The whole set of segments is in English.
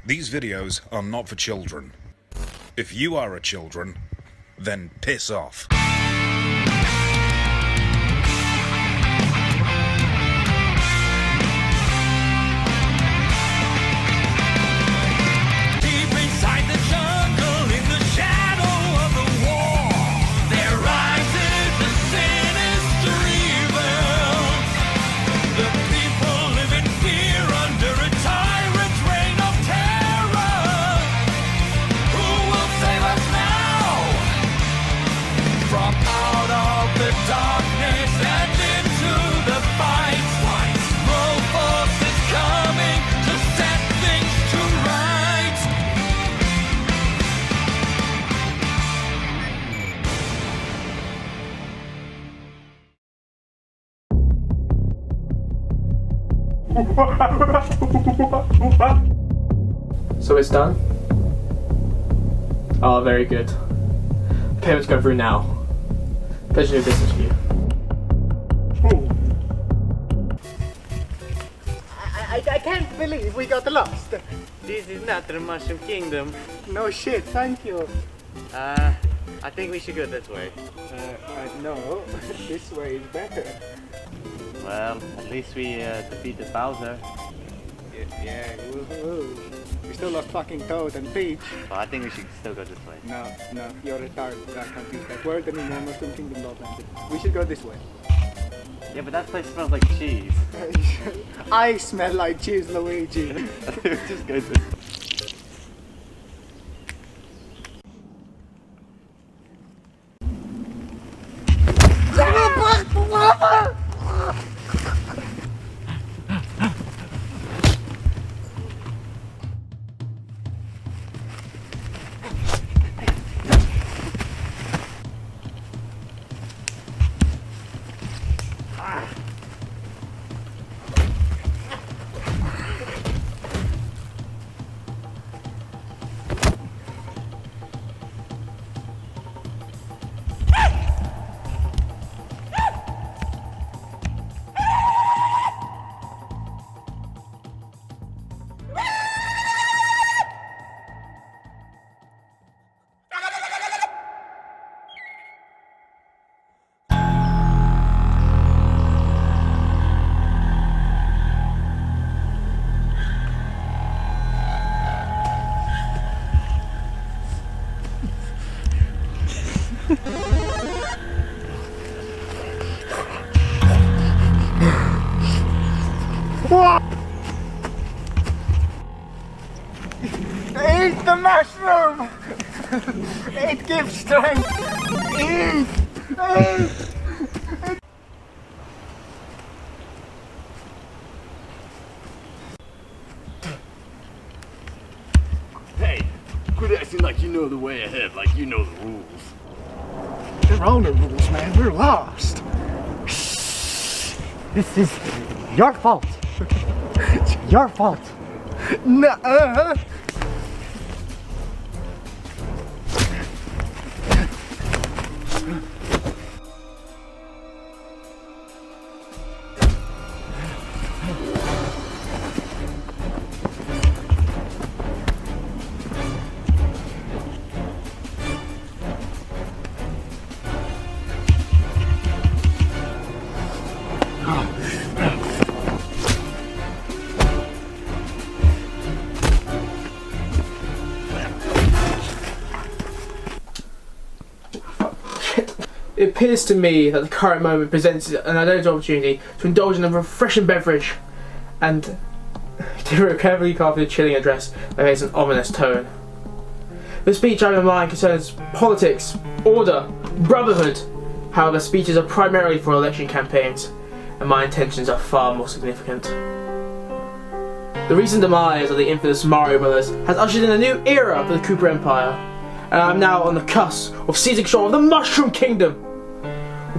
These videos are not for children. If you are a children, then piss off. So it's done? Oh, very good. Payment's going through now. Pleasure to do business with you. I can't believe we got lost. This is not the Mushroom Kingdom. No shit, thank you. I think we should go this way. No, this way is better. Well, at least we defeated Bowser. Yeah, woohoo. We still lost fucking Toad and Peach. Well, I think we should still go this way. No, you're retarded. I can't use that word anymore. Mushroom Kingdom not landed. We should go this way. Yeah, but that place smells like cheese. I smell like cheese, Luigi. Just go this way. Eat the mushroom! It gives strength! Eat! Hey, quit acting like you know the way ahead, like you know the rules. There are no rules, man. We're lost. This is your fault. Your fault. Nuh-uh. It appears to me that the current moment presents an ideal opportunity to indulge in a refreshing beverage and to a carefully crafted chilling address that has an ominous tone. The speech I have in mind concerns politics, order, brotherhood. However, speeches are primarily for election campaigns, and my intentions are far more significant. The recent demise of the infamous Mario Brothers has ushered in a new era for the Cooper Empire, and I am now on the cusp of seizing control of the Mushroom Kingdom.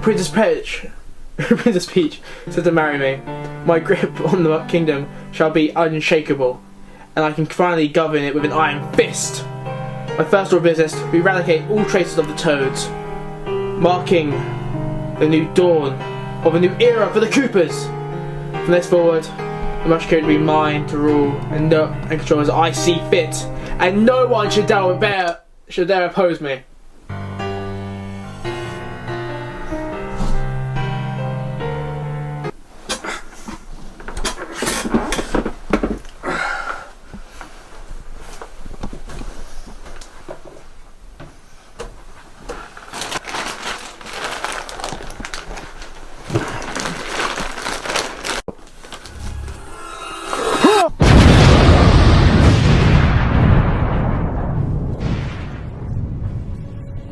Princess Peach said to marry me. My grip on the kingdom shall be unshakable, and I can finally govern it with an iron fist. My first order of business will be eradicate all traces of the Toads, marking the new dawn of a new era for the Coopers. From this forward, The much care to be mine to rule and control as I see fit, and no one should dare oppose me.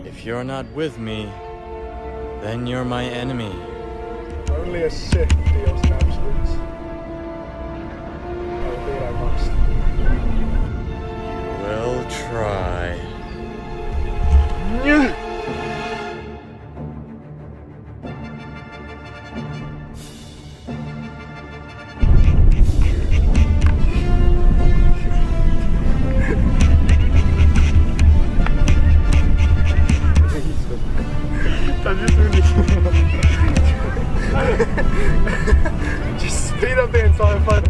If you're not with me, then you're my enemy. Only a Sith deals in absolutes. Albeit I must. We'll try. Just speed up the entire fight.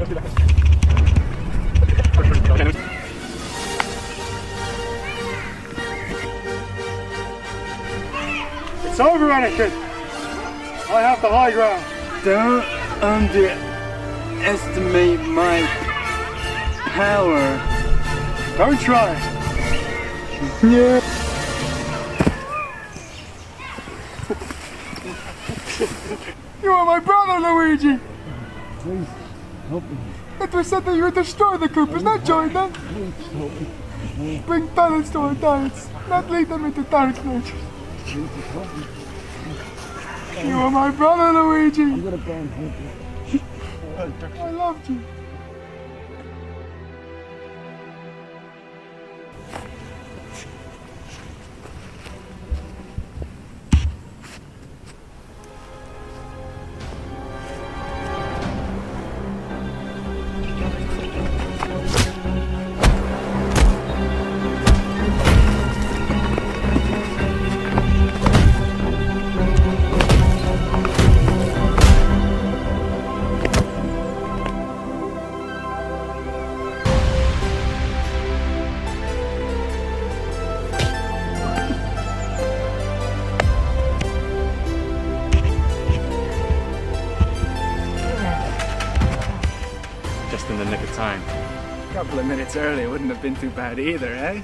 It's over, Anakin. I have the high ground. Don't underestimate my power. Don't try it. You are my brother, Luigi! Please, help me. It was said that you would destroy the Coopers, not join them! Please help me. Bring talents to our diets, not lead them into dark natures. Please help me. You are my brother, Luigi! I'm gonna go and help you. I loved you. Just in the nick of time. A couple of minutes earlier wouldn't have been too bad either, eh?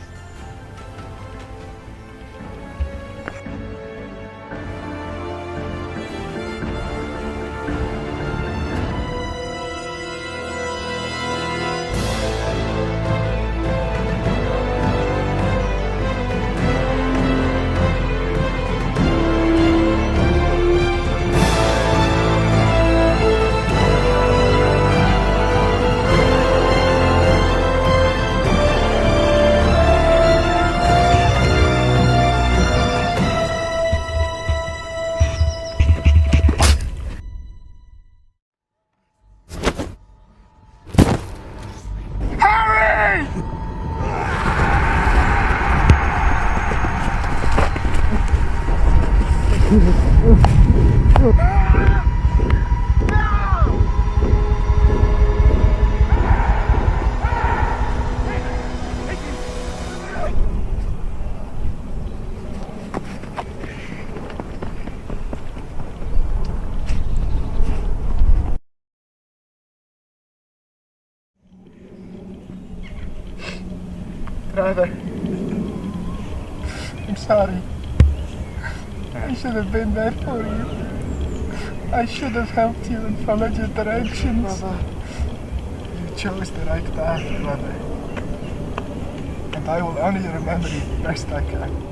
Brother, I'm sorry. I should have been there for you. I should have helped you and followed your directions. You chose the right path, brother. And I will honor your memory best I can.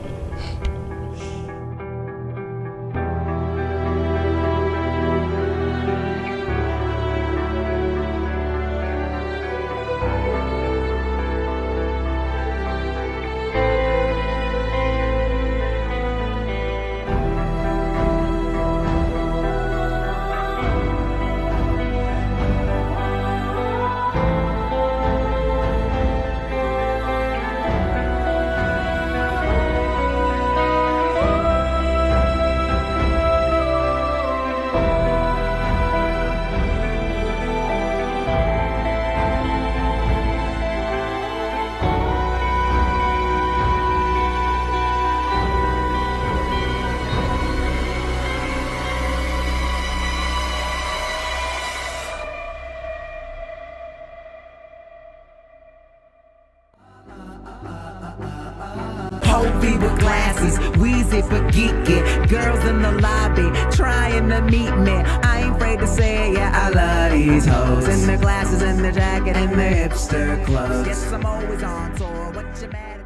Sophie with glasses, Wheezy for geeky. Girls in the lobby trying to meet me. I ain't afraid to say it, yeah, I love these hoes. In their glasses and their jacket and their hipster clothes. Yes, I'm always on tour. What you mad at?